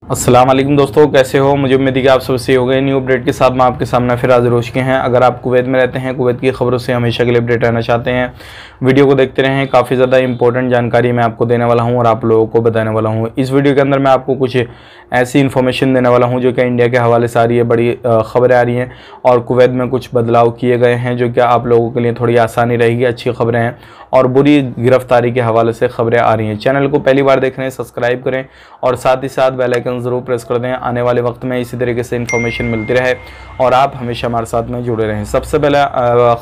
अस्सलाम वालेकुम दोस्तों, कैसे हो। मुझे उम्मीद है कि आप सब सही हो गए। न्यू अपडेट के साथ मैं आपके सामने फिर हाजिर हो चुके हैं। अगर आप कुवैत में रहते हैं, कुवैत की खबरों से हमेशा के लिए अपडेट रहना चाहते हैं, वीडियो को देखते रहें। काफ़ी ज़्यादा इंपॉर्टेंट जानकारी मैं आपको देने वाला हूं और आप लोगों को बताने वाला हूं। इस वीडियो के अंदर मैं आपको कुछ ऐसी इन्फॉर्मेशन देने वाला हूँ जो कि इंडिया के हवाले से आ रही है, बड़ी खबरें आ रही हैं और कुवैत में कुछ बदलाव किए गए हैं जो कि आप लोगों के लिए थोड़ी आसानी रहेगी। अच्छी खबरें हैं और बुरी गिरफ्तारी के हवाले से खबरें आ रही हैं। चैनल को पहली बार देख रहे हैं, सब्सक्राइब करें और साथ ही साथ बेल आइकन ज़रूर प्रेस कर दें। आने वाले वक्त में इसी तरीके से इन्फॉर्मेशन मिलती रहे और आप हमेशा हमारे साथ में जुड़े रहें। सबसे पहले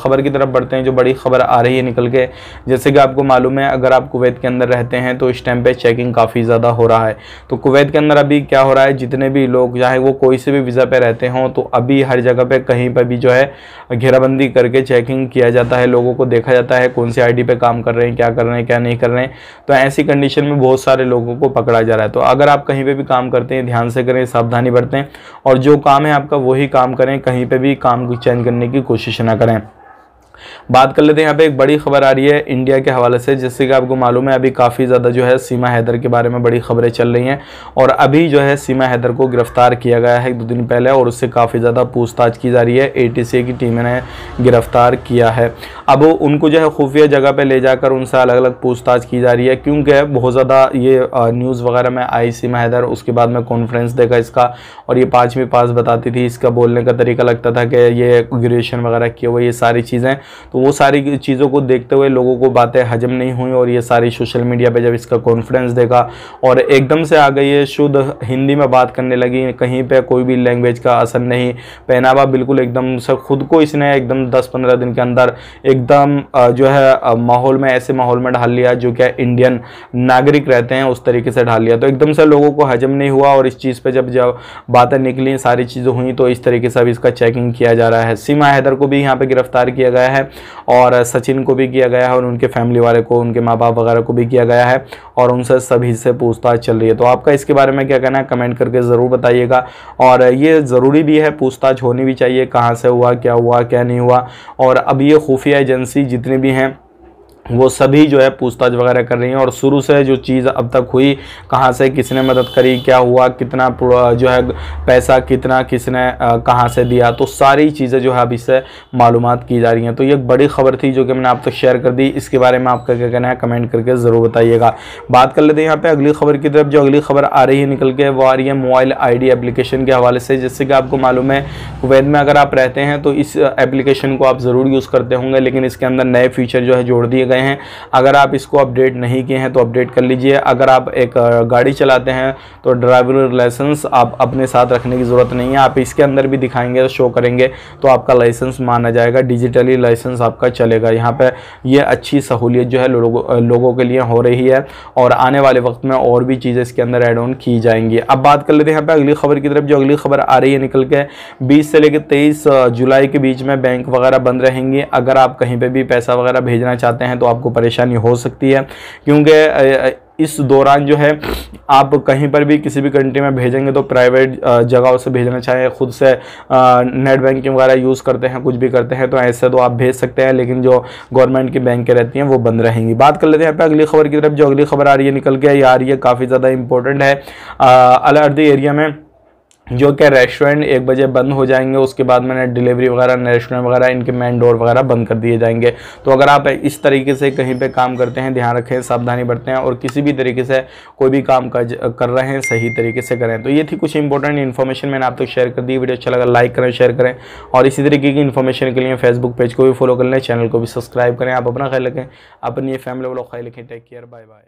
खबर की तरफ बढ़ते हैं, जो बड़ी खबर आ रही है निकल के। जैसे कि आपको मालूम है, अगर आप कुवैत के अंदर रहते हैं तो इस टाइम पे चेकिंग काफ़ी ज़्यादा हो रहा है। तो कुवैत के अंदर अभी क्या हो रहा है, जितने भी लोग चाहे वो कोई से भी वीज़ा पे रहते हों, तो अभी हर जगह पे कहीं पर भी जो है घेराबंदी करके चेकिंग किया जाता है। लोगों को देखा जाता है कौन सी आईडी पे काम कर रहे हैं, क्या कर रहे हैं, क्या नहीं कर रहे हैं। तो ऐसी कंडीशन में बहुत सारे लोगों को पकड़ा जा रहा है। तो अगर आप कहीं पे भी काम करते हैं, ध्यान से करें, सावधानी बरतें और जो काम है आपका वही काम करें। कहीं पे भी काम को चेंज करने की कोशिश ना करें। बात कर लेते हैं, यहाँ पे एक बड़ी खबर आ रही है इंडिया के हवाले से। जैसे कि आपको मालूम है, अभी काफ़ी ज़्यादा जो है सीमा हैदर के बारे में बड़ी खबरें चल रही हैं और अभी जो है सीमा हैदर को गिरफ्तार किया गया है 2 दिन पहले और उससे काफ़ी ज़्यादा पूछताछ की जा रही है। ATCA की टीम ने गिरफ्तार किया है। अब उनको जो है खुफिया जगह पर ले जाकर उनसे अलग अलग पूछताछ की जा रही है, क्योंकि बहुत ज़्यादा ये न्यूज़ वगैरह में आई सीमा हैदर। उसके बाद में कॉन्फ्रेंस देखा इसका और ये 5वीं पास बताती थी। इसका बोलने का तरीका लगता था कि ये ग्रेजुएशन वगैरह किए हुए, ये सारी चीज़ें। तो वो सारी चीज़ों को देखते हुए लोगों को बातें हजम नहीं हुई और ये सारी सोशल मीडिया पे जब इसका कॉन्फ्रेंस देखा और एकदम से आ गई है, शुद्ध हिंदी में बात करने लगी। कहीं पे कोई भी लैंग्वेज का असर नहीं, पहनावा बिल्कुल एकदम से खुद को इसने एकदम 10-15 दिन के अंदर एकदम जो है माहौल में, ऐसे माहौल में ढाल लिया जो कि इंडियन नागरिक रहते हैं उस तरीके से ढाल लिया। तो एकदम से लोगों को हजम नहीं हुआ और इस चीज़ पर जब बातें निकली, सारी चीज़ें हुई, तो इस तरीके से अब इसका चेकिंग किया जा रहा है। सीमा हैदर को भी यहाँ पे गिरफ्तार किया गया है और सचिन को भी किया गया है और उनके फैमिली वाले को, उनके माँ बाप वगैरह को भी किया गया है और उनसे सभी से पूछताछ चल रही है। तो आपका इसके बारे में क्या कहना है, कमेंट करके ज़रूर बताइएगा। और ये ज़रूरी भी है, पूछताछ होनी भी चाहिए, कहाँ से हुआ, क्या नहीं हुआ। और अब ये खुफिया एजेंसी जितनी भी हैं वो सभी जो है पूछताछ वगैरह कर रही हैं और शुरू से जो चीज़ अब तक हुई, कहाँ से किसने मदद करी, क्या हुआ, कितना जो है पैसा कितना किसने कहाँ से दिया, तो सारी चीज़ें जो है अभी से मालूमात की जा रही हैं। तो ये एक बड़ी खबर थी जो कि मैंने आप तक शेयर कर दी। इसके बारे में आपका क्या कहना है, कमेंट करके ज़रूर बताइएगा। बात कर लेते हैं यहाँ पर अगली खबर की तरफ। जो अगली खबर आ रही है निकल के, वो आ रही है मोबाइल ID एप्लीकेशन के हवाले से। जैसे कि आपको मालूम है, कुवैत में अगर आप रहते हैं तो इस एप्लीकेशन को आप ज़रूर यूज़ करते होंगे, लेकिन इसके अंदर नए फीचर जो है जोड़ दिए गए हैं। अगर आप इसको अपडेट नहीं किए हैं तो अपडेट कर लीजिए। अगर आप एक गाड़ी चलाते हैं तो ड्राइवर लाइसेंस आप अपने साथ रखने की ज़रूरत नहीं है। आप इसके अंदर भी दिखाएंगे, शो करेंगे तो आपका लाइसेंस माना जाएगा, डिजिटली लाइसेंस आपका चलेगा। यहाँ पे ये अच्छी सहूलियत जो है लोगों के लिए हो रही है और आने वाले वक्त में और भी चीज़ें इसके अंदर ऐड ऑन की जाएंगी। अब बात कर लेते हैं यहाँ पे अगली खबर की तरफ। जो अगली खबर आ रही है निकल के, 20 से लेकर 23 जुलाई के बीच में बैंक वगैरह बंद रहेंगे। अगर आप कहीं पर भी पैसा वगैरह भेजना चाहते हैं तो आपको परेशानी हो सकती है, क्योंकि इस दौरान जो है आप कहीं पर भी किसी भी कंट्री में भेजेंगे तो प्राइवेट जगहों से भेजना चाहें, खुद से नेट बैंकिंग वगैरह यूज़ करते हैं, कुछ भी करते हैं तो ऐसे तो आप भेज सकते हैं, लेकिन जो गवर्नमेंट की बैंकें रहती हैं वो बंद रहेंगी। बात कर लेते हैं यहाँ पे अगली खबर की तरफ। जो अगली खबर आ रही है निकल के, ये आ रही है काफ़ी ज़्यादा इंपॉर्टेंट है। अल अर्दी एरिया में जो कि रेस्टोरेंट 1 बजे बंद हो जाएंगे, उसके बाद मैंने डिलीवरी वगैरह, रेस्टोरेंट वगैरह, इनके मेन डोर वगैरह बंद कर दिए जाएंगे। तो अगर आप इस तरीके से कहीं पे काम करते हैं, ध्यान रखें, सावधानी बरतें और किसी भी तरीके से कोई भी काम कर रहे हैं सही तरीके से करें। तो ये थी कुछ इंपॉर्टेंट इन्फॉर्मेशन, मैंने आप तक शेयर कर दी। वीडियो अच्छा लगा लाइक करें, शेयर करें और इसी तरीके की इन्फॉर्मेशन के लिए फेसबुक पेज को भी फॉलो कर लें, चैनल को भी सब्सक्राइब करें। आप अपना ख्याल रखें, अपनी फैमिली वालों का ख्याल रखें। Take care, bye bye.